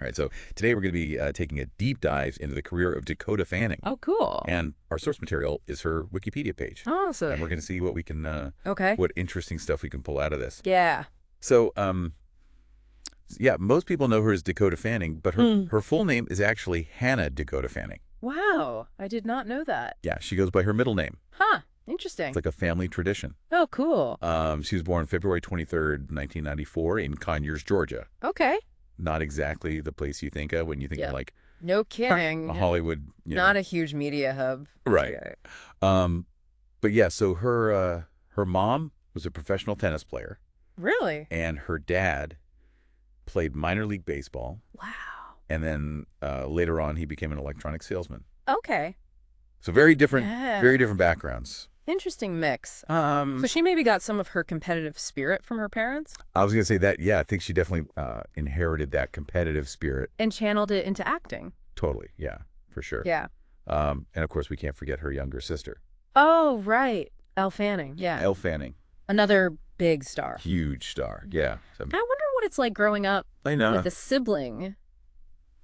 All right, so today we're going to be taking a deep dive into the career of Dakota Fanning. Oh, cool. And our source material is her Wikipedia page. Awesome. And we're going to see what we can, Okay. what interesting stuff we can pull out of this. Yeah. So, yeah, most people know her as Dakota Fanning, but her full name is actually Hannah Dakota Fanning. Wow. I did not know that. Yeah, she goes by her middle name. Huh. Interesting. It's like a family tradition. Oh, cool. She was born February 23rd, 1994 in Conyers, Georgia. Okay. Not exactly the place you think of when you think of like No kidding. Hollywood. Not a huge media hub. Right. Okay. But yeah, so her mom was a professional tennis player, Really? and her dad played minor league baseball, Wow. and then later on he became an electronic salesman. Okay. So very different, Yeah. very different backgrounds. Interesting mix. So she maybe got some of her competitive spirit from her parents I was gonna say that. Yeah, I think she definitely inherited that competitive spirit. and channeled it into acting. Totally. Yeah, for sure. Yeah. And of course, we can't forget her younger sister, Oh, right. Elle Fanning. Yeah. Elle Fanning, Another big star. huge star. Yeah. So, I wonder what it's like growing up I know. with a sibling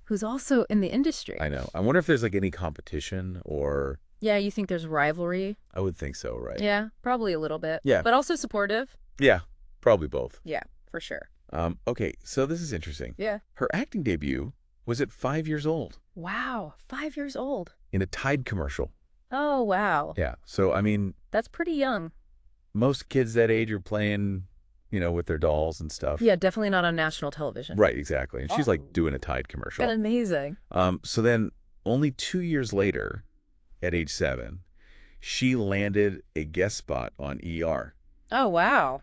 who's also in the industry. I know. I wonder if there's like any competition or. Yeah, you think there's rivalry? I would think so, right? Yeah, probably a little bit. Yeah. But also supportive. Yeah, probably both. Yeah, for sure. Okay, so this is interesting. Yeah. Her acting debut was at 5 years old Wow, 5 years old. in a Tide commercial. Oh, wow. Yeah, so I mean, That's pretty young. most kids that age are playing, with their dolls and stuff. Yeah, definitely not on national television. Right, exactly. And she's Oh. like doing a Tide commercial. Amazing. So then only 2 years later, at age 7, she landed a guest spot on ER, Oh, wow.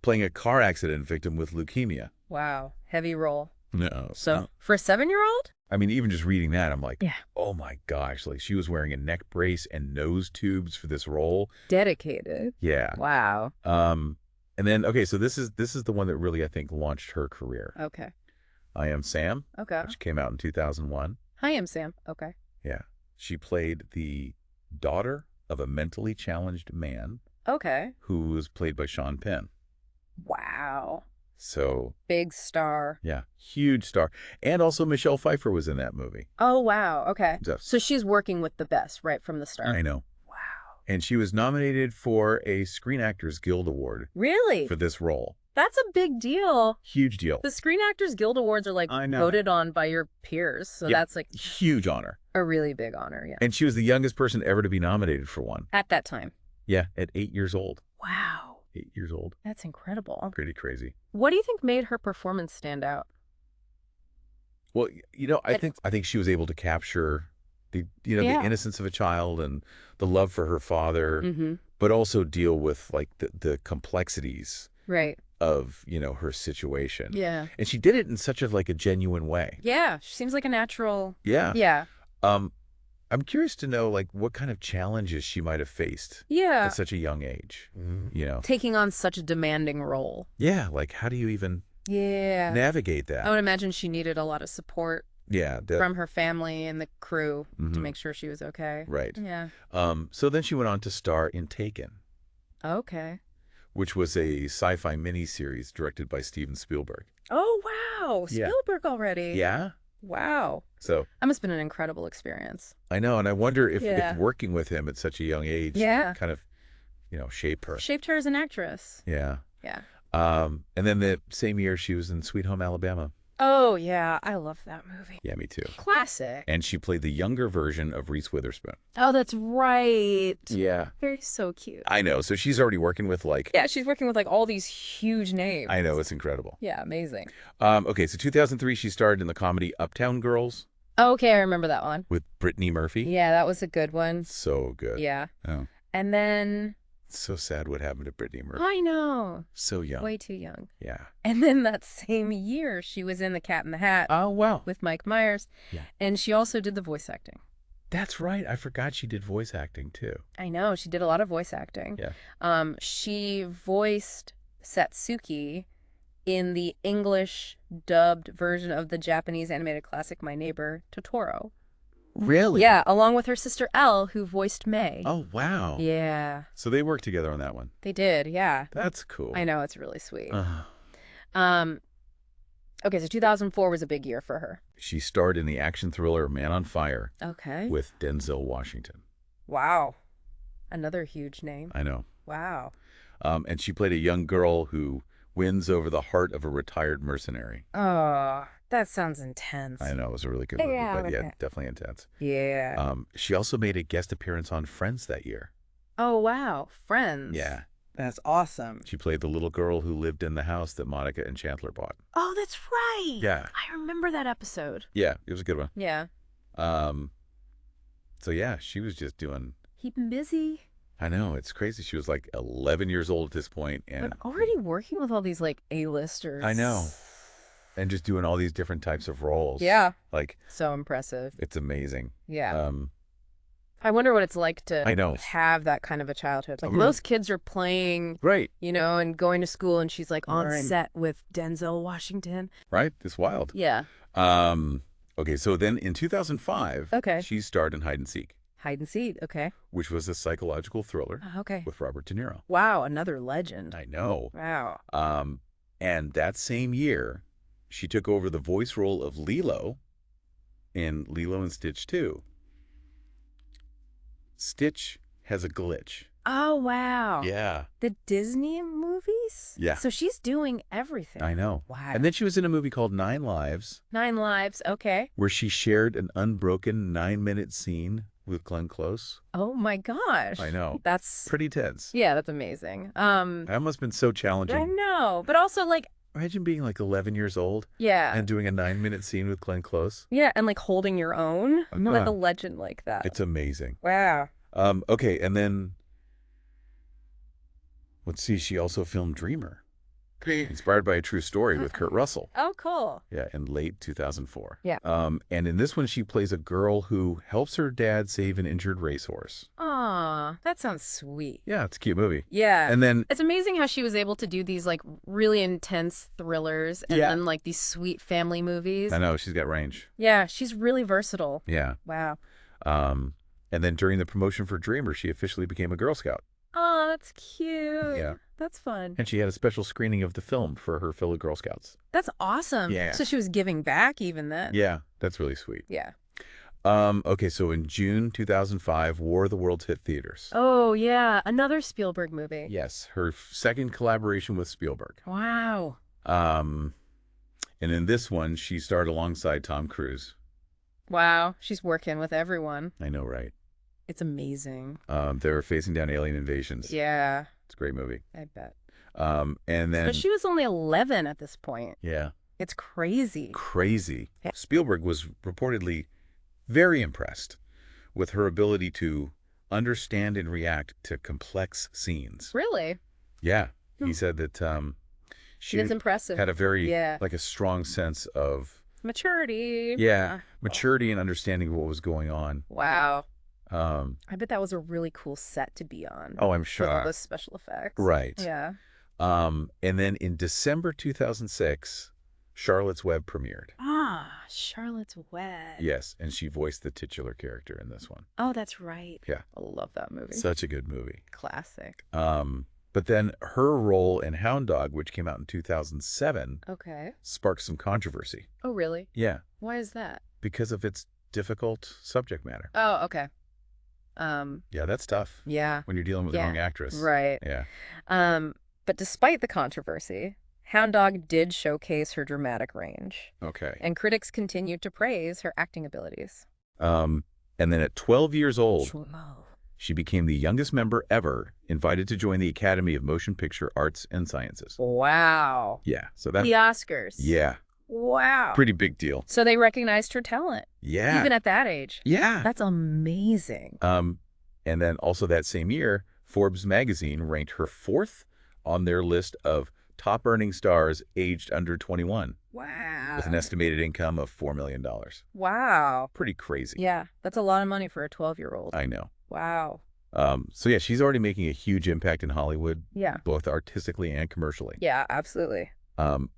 playing a car accident victim with leukemia. Wow. Heavy role. No. So, for a 7-year-old? I mean, even just reading that, I'm like, Yeah. oh my gosh, like she was wearing a neck brace and nose tubes for this role. Dedicated. Yeah. Wow. And then, okay, so this is the one that really, I think, launched her career. Okay. I Am Sam, Okay. which came out in 2001. Hi, I'm Sam. Okay. Yeah. She played the daughter of a mentally challenged man Okay. who was played by Sean Penn. Wow. So, Big star. yeah, huge star. And also Michelle Pfeiffer was in that movie. Oh, wow. Okay. So- So she's working with the best right from the start. I know. Wow. And she was nominated for a Screen Actors Guild Award Really? for this role. That's a big deal. Huge deal. The Screen Actors Guild Awards are like I know. voted on by your peers. So Yeah. that's like Huge honor. a really big honor. Yeah. And she was the youngest person ever to be nominated for one. At that time. Yeah, at 8 years old. Wow. 8 years old. That's incredible. Pretty crazy. What do you think made her performance stand out? Well, I think she was able to capture the the Yeah. innocence of a child and the love for her father, Mm-hmm. but also deal with like the complexities Right. of, her situation. Yeah. And she did it in such a genuine way. Yeah. She seems like a natural. Yeah. Yeah. I'm curious to know what kind of challenges she might have faced Yeah. at such a young age. Taking on such a demanding role. Yeah, like how do you even Yeah. navigate that? I would imagine she needed a lot of support Yeah, from her family and the crew to Mhm. make sure she was okay. right. Yeah. So then she went on to star in Taken, Okay. which was a sci-fi miniseries directed by Steven Spielberg. Oh, wow. Yeah. Spielberg already. Yeah. Wow. So That must have been an incredible experience. I know, and I wonder if Yeah. working with him at such a young age Yeah. kind of, shaped her. Shaped her as an actress. Yeah. Yeah. And then the same year she was in Sweet Home Alabama. Oh, yeah. I love that movie. Yeah, me too. Classic. And she played the younger version of Reese Witherspoon. Oh, that's right. Yeah. Very so cute. I know. So she's already working with Yeah, she's working with like all these huge names. I know, it's incredible. Yeah, amazing. Okay, so 2003 she starred in the comedy Uptown Girls Okay, I remember that one. with Brittany Murphy. Yeah, that was a good one. So good. Yeah. Oh, And then, it's so sad what happened to Brittany Murphy. I know, So young. way too young. Yeah. And then that same year, she was in The Cat in the Hat Oh, wow. with Mike Myers. Yeah. And she also did the voice acting. That's right. I forgot she did voice acting too. I know, she did a lot of voice acting. Yeah. She voiced Satsuki in the English dubbed version of the Japanese animated classic My Neighbor Totoro. Really? Yeah, along with her sister Elle, who voiced May. Oh, wow. Yeah, So they worked together on that one. they did. Yeah. That's cool. I know, it's really sweet. Uh, Um, Okay, so 2004 was a big year for her. She starred in the action thriller Man on Fire Okay. with Denzel Washington. Wow. Another huge name. I know. Wow. And she played a young girl who wins over the heart of a retired mercenary. Oh, that sounds intense. I know, it was a really good movie, Yeah, but yeah, okay. definitely intense. Yeah. She also made a guest appearance on Friends that year. Oh, wow. Friends. Yeah. That's awesome. She played the little girl who lived in the house that Monica and Chandler bought. Oh, that's right. Yeah. I remember that episode. Yeah, it was a good one. Yeah. So yeah, she was just doing... Keeping busy. I know, it's crazy. She was like 11 years old at this point, and But already working with all these, like, A-listers. I know. And just doing all these different types of roles. Yeah. Like, So impressive. it's amazing. Yeah. I wonder what it's like to I know. have that kind of a childhood. Like, Mhm. most kids are playing, Right. you know, and going to school, and she's, like, on Right. set with Denzel Washington. Right? It's wild. Yeah. Okay, so then in 2005, Okay. she starred in Hide and Seek, Hide and seek. Okay. which was a psychological thriller Okay. with Robert De Niro. Wow, another legend. I know. Wow. And that same year, she took over the voice role of Lilo in Lilo and Stitch 2. Stitch has a glitch. Oh, wow. Yeah. The Disney movies? Yeah. So she's doing everything. I know. Wow. And then she was in a movie called 9 Lives, 9 Lives. Okay. where she shared an unbroken 9-minute scene with Glenn Close. Oh, my gosh. I know. That's... Pretty tense. Yeah, that's amazing. That must have been so I challenging. know. But also, like, Imagine being like 11 years old yeah. and doing a 9-minute scene with Glenn Close. Yeah, and, like, holding your own. I know. Like a legend like that. It's amazing. Wow. Okay, and then let's see, she also filmed Dreamer, inspired by a true story with Kurt Russell. Oh, cool. Yeah, in late 2004. Yeah. And in this one, she plays a girl who helps her dad save an injured racehorse. Aw, that sounds sweet. Yeah, it's a cute movie. Yeah. And then, It's amazing how she was able to do these, like, really intense thrillers and Yeah. then, like, these sweet family movies. I know, she's got range. Yeah, she's really versatile. Yeah. Wow. And then during the promotion for Dreamer, she officially became a Girl Scout. Oh, that's cute. Yeah. That's fun. And she had a special screening of the film for her fellow Girl Scouts. That's awesome. Yeah. So she was giving back even then. Yeah, that's really sweet. Yeah. Okay, so in June 2005, War of the Worlds hit theaters. Oh, yeah. Another Spielberg movie. Yes, her second collaboration with Spielberg. Wow. And in this one, she starred alongside Tom Cruise. Wow. She's working with everyone. I know, right? It's amazing. They're facing down alien invasions. Yeah. It's a great movie. I bet. And then, But she was only 11 at this point. yeah, It's crazy. crazy. Yeah. Spielberg was reportedly very impressed with her ability to understand and react to complex scenes. Really? Yeah, he Hmm. said that she That's impressive. had a very, Yeah. like a strong sense of, Maturity. yeah, maturity and understanding of what was going on. Wow. Um, I bet that was a really cool set to be on. oh, I'm With all sure. those special effects. Right. Yeah. And then in December 2006, Charlotte's Web premiered. Ah, Charlotte's Web. Yes, and she voiced the titular character in this one. Oh, that's right. Yeah. I love that movie. Such a good movie. Classic. But then her role in Hound Dog, which came out in 2007, Okay. sparked some controversy. Oh, really? Yeah, Why is that? because of its difficult subject matter. Oh, okay. Yeah, that's tough Yeah. when you're dealing with the Yeah. wrong actress. Right. Yeah. But despite the controversy, Hound Dog did showcase her dramatic range, Okay. and critics continued to praise her acting abilities. And then at 12 years old, Shlomo. she became the youngest member ever invited to join the Academy of Motion Picture Arts and Sciences. Wow. Yeah, so that, The Oscars. yeah, Wow. pretty big deal. So they recognized her talent, Yeah. even at that age. Yeah. That's amazing. And then also that same year, Forbes magazine ranked her 4th on their list of top earning stars aged under 21 Wow. with an estimated income of $4 million. Wow. Pretty crazy. Yeah, that's a lot of money for a 12-year-old. I know. Wow. So yeah, she's already making a huge impact in Hollywood, Yeah. both artistically and commercially. Yeah, absolutely.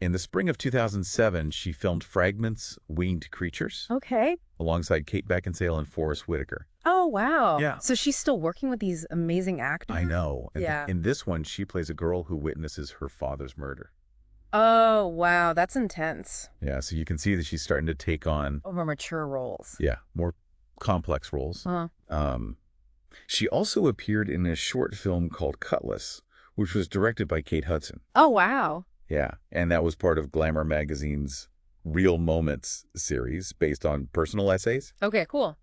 In the spring of 2007, she filmed Fragments, Winged Creatures, Okay. alongside Kate Beckinsale and Forrest Whitaker. Oh, wow. Yeah. So she's still working with these amazing actors? I know. And Yeah. in this one, she plays a girl who witnesses her father's murder. Oh, wow. That's intense. Yeah, so you can see that she's starting to take on, Over mature roles. yeah, more complex roles. Uh-huh. Um, she also appeared in a short film called Cutlass, which was directed by Kate Hudson. Oh, wow. Yeah, and that was part of Glamour magazine's Real Moments series based on personal essays. Okay, cool.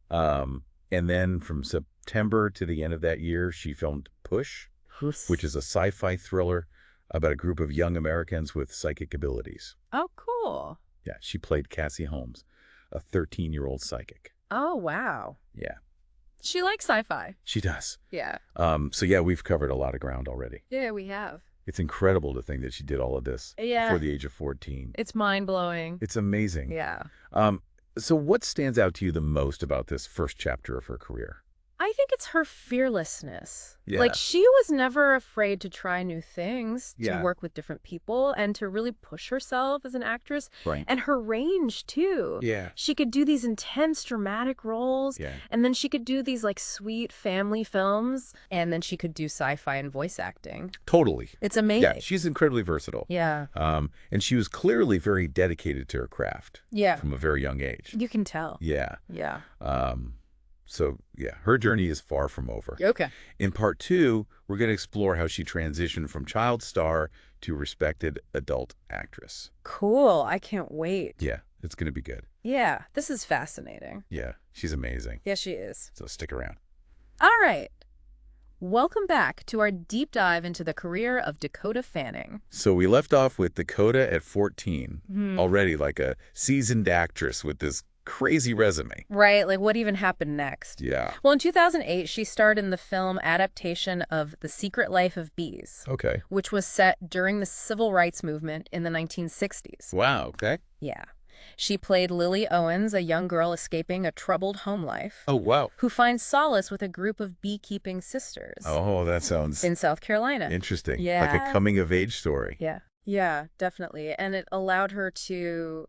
And then from September to the end of that year, she filmed Push, which is a sci-fi thriller about a group of young Americans with psychic abilities. Oh, cool. Yeah, she played Cassie Holmes, a 13-year-old psychic. Oh, wow. Yeah, She likes sci-fi. she does. Yeah. So yeah, we've covered a lot of ground already. Yeah, we have. It's incredible to think that she did all of this Yeah. before the age of 14. It's mind-blowing. It's amazing. Yeah. So what stands out to you the most about this first chapter of her career? I think it's her fearlessness. Yeah. Like, she was never afraid to try new things, to Yeah. work with different people, and to really push herself as an actress. Right. And her range, too. Yeah. She could do these intense, dramatic roles, Yeah. and then she could do these, like, sweet family films, and then she could do sci-fi and voice acting. Totally. It's amazing. Yeah, she's incredibly versatile. Yeah. And she was clearly very dedicated to her craft Yeah. from a very young age. You can tell. Yeah. Yeah. So, yeah, her journey is far from over. Okay. In part 2, we're going to explore how she transitioned from child star to respected adult actress. Cool. I can't wait. Yeah, it's going to be good. Yeah. This is fascinating. Yeah, she's amazing. Yes, she is. So stick around. All right. Welcome back to our deep dive into the career of Dakota Fanning. So we left off with Dakota at 14, Hmm. already like a seasoned actress with this crazy resume. Right, like what even happened next? Yeah. Well, in 2008, she starred in the film adaptation of The Secret Life of Bees, Okay. which was set during the civil rights movement in the 1960s. Wow. Okay. Yeah. She played Lily Owens, a young girl escaping a troubled home life, Oh, wow. who finds solace with a group of beekeeping sisters Oh, that sounds in South Carolina. interesting. Like Yeah. a coming-of-age story. Yeah. Yeah, definitely. And it allowed her to,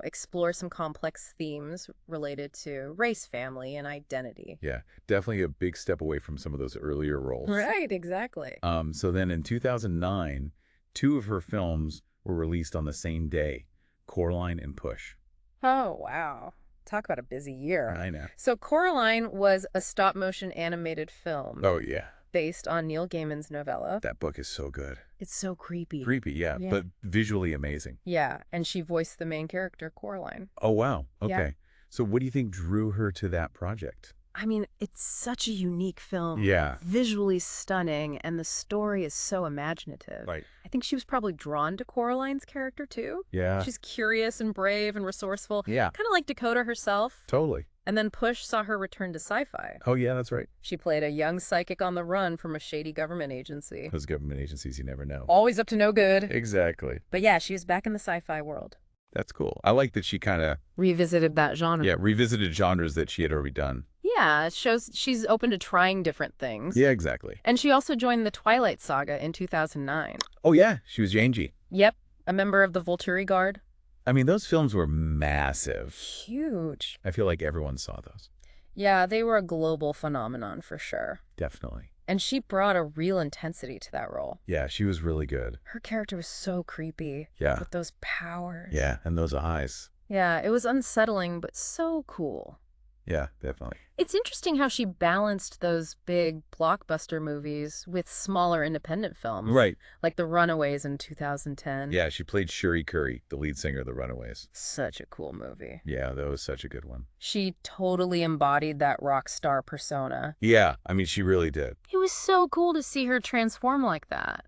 explore some complex themes related to race, family, and identity. Yeah, definitely a big step away from some of those earlier roles. Right, exactly. So then in 2009, 2 of her films were released on the same day, Coraline and Push. Oh, wow. Talk about a busy year. I know. So Coraline was a stop-motion animated film Oh, yeah. based on Neil Gaiman's novella. That book is so good. It's so creepy. Creepy, yeah, Yeah. but visually amazing. Yeah, and she voiced the main character, Coraline. Oh, wow. Okay. Yeah. So what do you think drew her to that project? I mean, it's such a unique film. Yeah. Visually stunning, and the story is so imaginative. Right. I think she was probably drawn to Coraline's character, too. Yeah. She's curious and brave and resourceful. Yeah. Kind of like Dakota herself. Totally. And then Push saw her return to sci-fi. Oh, yeah, that's right. She played a young psychic on the run from a shady government agency. Those government agencies, you never know. Always up to no good. Exactly. But yeah, she was back in the sci-fi world. That's cool. I like that she kind of, Revisited that genre. yeah, revisited genres that she had already done. Yeah, it shows she's open to trying different things. Yeah, exactly. And she also joined the Twilight Saga in 2009. Oh, yeah, she was Angie. Yep, a member of the Volturi Guard. I mean, those films were massive. Huge. I feel like everyone saw those. Yeah, they were a global phenomenon for sure. Definitely. And she brought a real intensity to that role. Yeah, she was really good. Her character was so creepy. Yeah. With those powers. Yeah, and those eyes. Yeah, it was unsettling, but so cool. Yeah, definitely. It's interesting how she balanced those big blockbuster movies with smaller independent films. Right. Like The Runaways in 2010. Yeah, she played Shuri Curry, the lead singer of The Runaways. Such a cool movie. Yeah, that was such a good one. She totally embodied that rock star persona. Yeah, I mean, she really did. It was so cool to see her transform like that.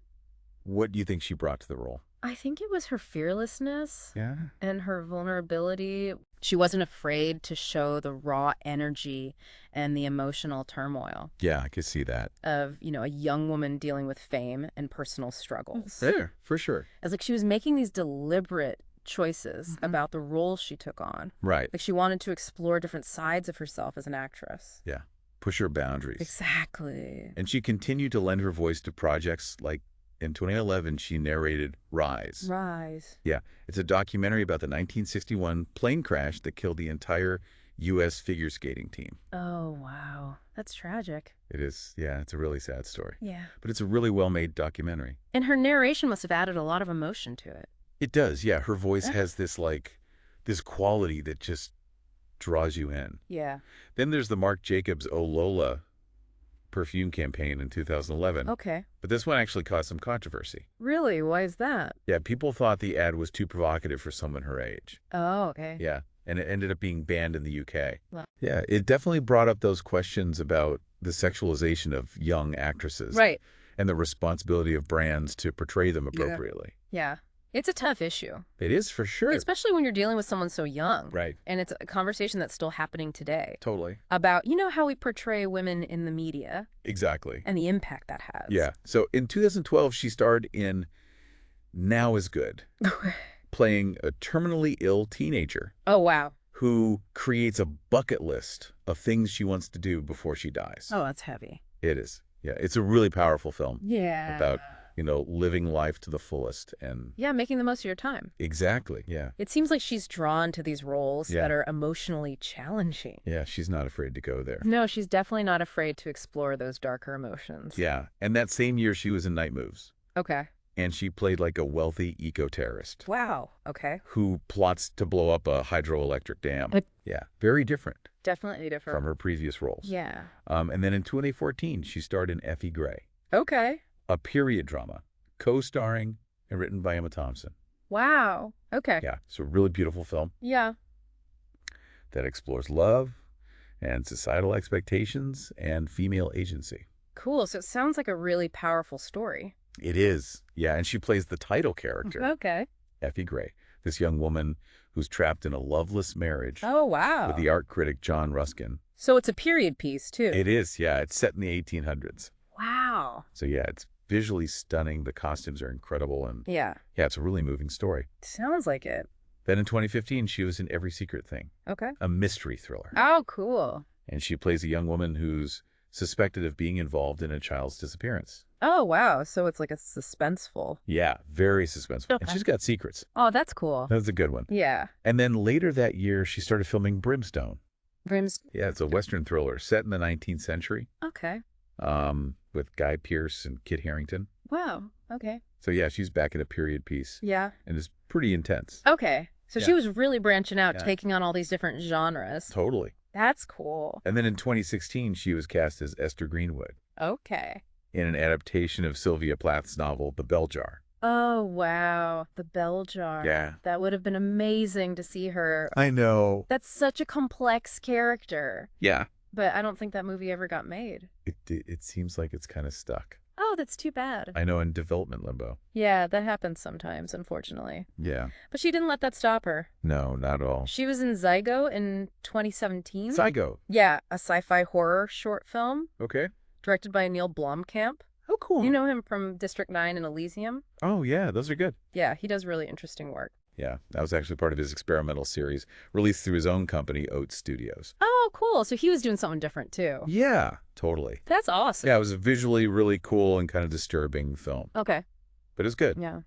What do you think she brought to the role? I think it was her fearlessness Yeah. and her vulnerability. She wasn't afraid to show the raw energy and the emotional turmoil Yeah, I could see that. of, a young woman dealing with fame and personal struggles. There, for sure. It's like she was making these deliberate choices about the roles she took on. Right. Like she wanted to explore different sides of herself as an actress. Yeah. Push her boundaries. Exactly. And she continued to lend her voice to projects like in 2011, she narrated Rise. Rise. Yeah, it's a documentary about the 1961 plane crash that killed the entire U.S. figure skating team. Oh, wow. That's tragic. It is, yeah, it's a really sad story. Yeah. But it's a really well-made documentary. And her narration must have added a lot of emotion to it. It does, yeah. Her voice has this quality that just draws you in. Yeah. Then there's the Marc Jacobs Oh Lola perfume campaign in 2011. Okay. But this one actually caused some controversy. Really? Why is that? Yeah, people thought the ad was too provocative for someone her age. Oh, okay. Yeah, and it ended up being banned in the UK. Wow. Yeah, it definitely brought up those questions about the sexualization of young actresses. Right. And the responsibility of brands to portray them appropriately. Yeah. It's a tough issue. It is for sure. Especially when you're dealing with someone so young. Right. And it's a conversation that's still happening today. Totally. About, how we portray women in the media. Exactly. And the impact that has. Yeah. So in 2012, she starred in Now is Good, playing a terminally ill teenager. Oh, wow. Who creates a bucket list of things she wants to do before she dies. Oh, that's heavy. It is. Yeah. It's a really powerful film. Yeah. About living life to the fullest and... Yeah, making the most of your time. Exactly, yeah. It seems like she's drawn to these roles that are emotionally challenging. Yeah, she's not afraid to go there. No, she's definitely not afraid to explore those darker emotions. Yeah, and that same year she was in Night Moves. Okay. And she played like a wealthy eco-terrorist. Wow, okay. Who plots to blow up a hydroelectric dam. Yeah, very different. Definitely different. From her previous roles. Yeah. And then in 2014, she starred in Effie Gray. Okay. A period drama, co-starring and written by Emma Thompson. Wow. Okay. Yeah, it's a really beautiful film. Yeah. That explores love and societal expectations and female agency. Cool. So it sounds like a really powerful story. It is. Yeah, and she plays the title character. Okay. Effie Gray, this young woman who's trapped in a loveless marriage. Oh, wow. With the art critic John Ruskin. So it's a period piece, too. It is, yeah. It's set in the 1800s. Wow. So, yeah, it's visually stunning. The costumes are incredible. And yeah, it's a really moving story. Sounds like it. Then in 2015, she was in Every Secret Thing. Okay. A mystery thriller. Oh, cool. And she plays a young woman who's suspected of being involved in a child's disappearance. Oh, wow. So it's like a suspenseful. Yeah, very suspenseful. Okay. And she's got secrets. Oh, that's cool. That's a good one. Yeah. And then later that year, she started filming Brimstone. Brimstone? Yeah, it's a Western thriller set in the 19th century. Okay. With Guy Pearce and Kit Harington. Wow. Okay. So, yeah, she's back in a period piece. Yeah. And it's pretty intense. Okay. So she was really branching out, taking on all these different genres. Totally. That's cool. And then in 2016, she was cast as Esther Greenwood. Okay. In an adaptation of Sylvia Plath's novel, The Bell Jar. Oh, wow. The Bell Jar. Yeah. That would have been amazing to see her. I know. That's such a complex character. Yeah. But I don't think that movie ever got made. It seems like it's kind of stuck. Oh, that's too bad. I know, in development limbo. Yeah, that happens sometimes, unfortunately. Yeah. But she didn't let that stop her. No, not at all. She was in Zygo in 2017. Zygo? Yeah, a sci-fi horror short film. Okay. Directed by Neil Blomkamp. Oh, cool. You know him from District 9 and Elysium? Oh, yeah, those are good. Yeah, he does really interesting work. Yeah, that was actually part of his experimental series, released through his own company, Oats Studios. Oh, cool. So he was doing something different, too. Yeah, totally. That's awesome. Yeah, it was a visually really cool and kind of disturbing film. Okay. But it was good. Yeah.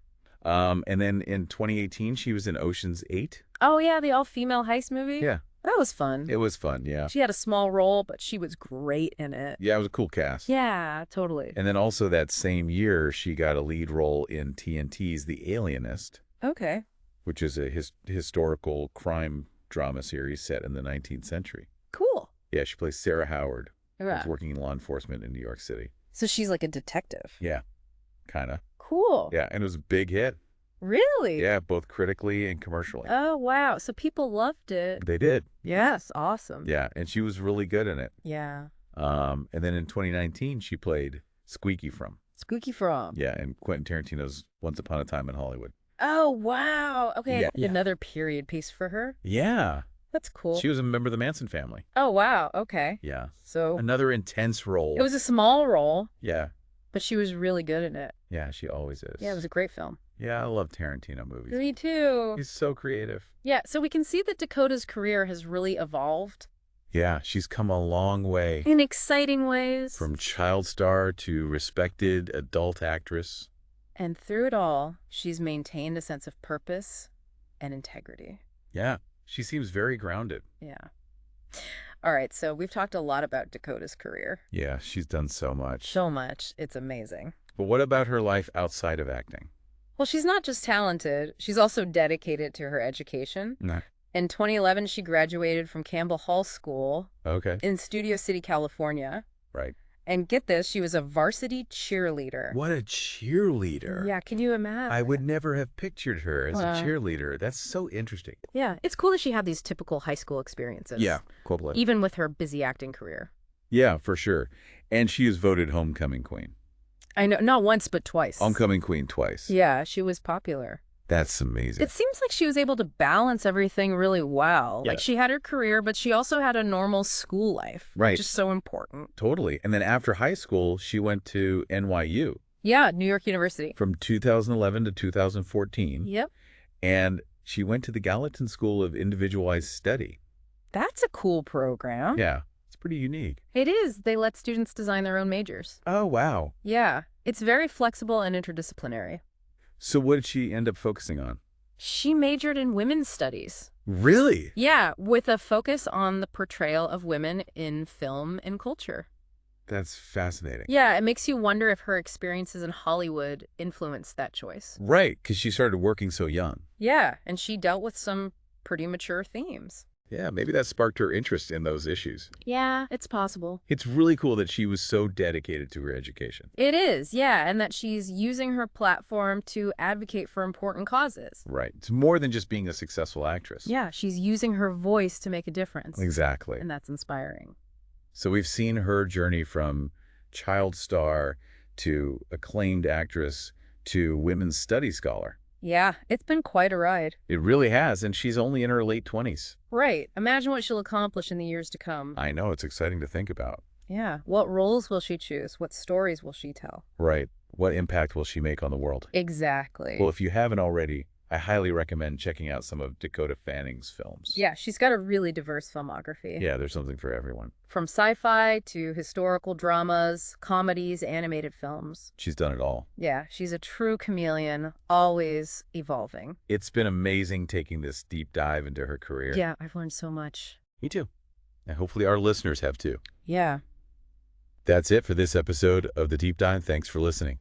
And then in 2018, she was in Ocean's 8. Oh, yeah, the all-female heist movie? Yeah. That was fun. It was fun, yeah. She had a small role, but she was great in it. Yeah, it was a cool cast. Yeah, totally. And then also that same year, she got a lead role in TNT's The Alienist. Okay. Which is a historical crime drama series set in the 19th century. Cool. Yeah, she plays Sarah Howard. Right. Who's working in law enforcement in New York City. So she's like a detective. Yeah, kind of. Cool. Yeah, and it was a big hit. Really? Yeah, both critically and commercially. Oh, wow. So people loved it. They did. Yes, awesome. Yeah, and she was really good in it. Yeah. And then in 2019, she played Squeaky Fromm. Squeaky Fromm. Yeah, in Quentin Tarantino's Once Upon a Time in Hollywood. Oh, wow. Okay. Yeah. Another period piece for her. Yeah. That's cool. She was a member of the Manson family. Oh, wow. Okay. Yeah. So another intense role. It was a small role. Yeah. But she was really good in it. Yeah, she always is. Yeah, it was a great film. Yeah, I love Tarantino movies. Me too. He's so creative. Yeah, so we can see that Dakota's career has really evolved. Yeah, she's come a long way. In exciting ways. From child star to respected adult actress. And through it all, she's maintained a sense of purpose and integrity. Yeah, she seems very grounded. Yeah. All right, so we've talked a lot about Dakota's career. Yeah, she's done so much. So much. It's amazing. But what about her life outside of acting? Well, she's not just talented, she's also dedicated to her education. No. In 2011, she graduated from Campbell Hall School Okay. in Studio City, California. Right. And get this, she was a varsity cheerleader. What a cheerleader. Yeah, can you imagine? I would never have pictured her as a cheerleader. That's so interesting. Yeah, it's cool that she had these typical high school experiences. Yeah, cool. Even with her busy acting career. Yeah, for sure. And she is voted homecoming queen. I know, not once, but twice. Homecoming queen twice. Yeah, she was popular. That's amazing. It seems like she was able to balance everything really well. Yeah. Like, she had her career, but she also had a normal school life. Right. Which is so important. Totally. And then after high school, she went to NYU. Yeah, New York University. From 2011 to 2014. Yep. And she went to the Gallatin School of Individualized Study. That's a cool program. Yeah, it's pretty unique. It is. They let students design their own majors. Oh, wow. Yeah, it's very flexible and interdisciplinary. So what did she end up focusing on? She majored in women's studies. Really? Yeah, with a focus on the portrayal of women in film and culture. That's fascinating. Yeah, it makes you wonder if her experiences in Hollywood influenced that choice. Right, because she started working so young. Yeah, and she dealt with some pretty mature themes. Yeah, maybe that sparked her interest in those issues. Yeah, it's possible. It's really cool that she was so dedicated to her education. It is, yeah, and that she's using her platform to advocate for important causes. Right. It's more than just being a successful actress. Yeah, she's using her voice to make a difference. Exactly. And that's inspiring. So we've seen her journey from child star to acclaimed actress to women's studies scholar. Yeah, it's been quite a ride. It really has, and she's only in her late 20s. Right. Imagine what she'll accomplish in the years to come. I know, it's exciting to think about. Yeah. What roles will she choose? What stories will she tell? Right. What impact will she make on the world? Exactly. Well, if you haven't already, I highly recommend checking out some of Dakota Fanning's films. Yeah, she's got a really diverse filmography. Yeah, there's something for everyone. From sci-fi to historical dramas, comedies, animated films. She's done it all. Yeah, she's a true chameleon, always evolving. It's been amazing taking this deep dive into her career. Yeah, I've learned so much. Me too. And hopefully our listeners have too. Yeah. That's it for this episode of The Deep Dive. Thanks for listening.